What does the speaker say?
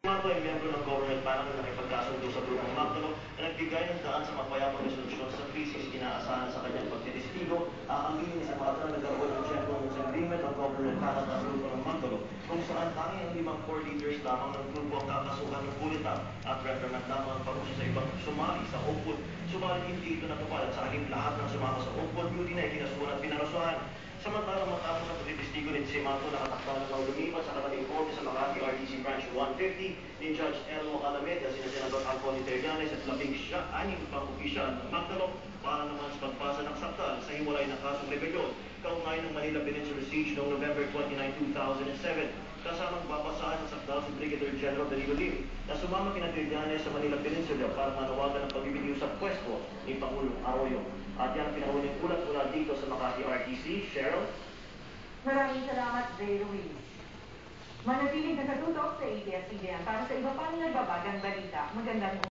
Ito ay miyembro ng government panel na nakipagkasundo sa Grupong Magdalo na nagbigay ng daan sa mapayapang resolusyon sa krisis. Inaasahan sa kanyang pagtitestigo, aaminin ni Senator na nagkaroon ng gentleman's agreement ng government panel at Grupo ng Magdalo kung saan tanging ang 5 core leaders lamang ng grupo ang kakasuhan ng kudeta at reprimand lamang ang parusa sa ibang sumali sa upod. Subalit hindi ito natupad at sa halip lahat ng sumama sa upod, buti na ikinasuhan at pinarusahan. Samantalang matapos ang pagtitestigo ni Simato, nakatakda ng lumipat sa katabing korte sa Makati RTC Branch 150 ni Judge Elmo Alameda, sina Senador Anthony Trillanes at 16 pang opisyal ng Magdalo para naman sa pagpasa ng sakdal sa hiwalay na kasong rebelyon kaugnay ng Manila Peninsula Siege noong November 29, 2007. Kasamang babasahan ng sakdal si Brigadier General Danilo Lim na sumama kina Trillanes sa Manila Peninsula para manawagan ng pagbibigay sa pwesto ni Pangulong Arroyo. At yan ang pinahuling ulat mula dito sa Makati RTC. Cheryl? Maraming salamat, Ray Ruiz. Manatiling nakatutok sa ABS-CBN para sa iba pang nagbabagang balita. Magandang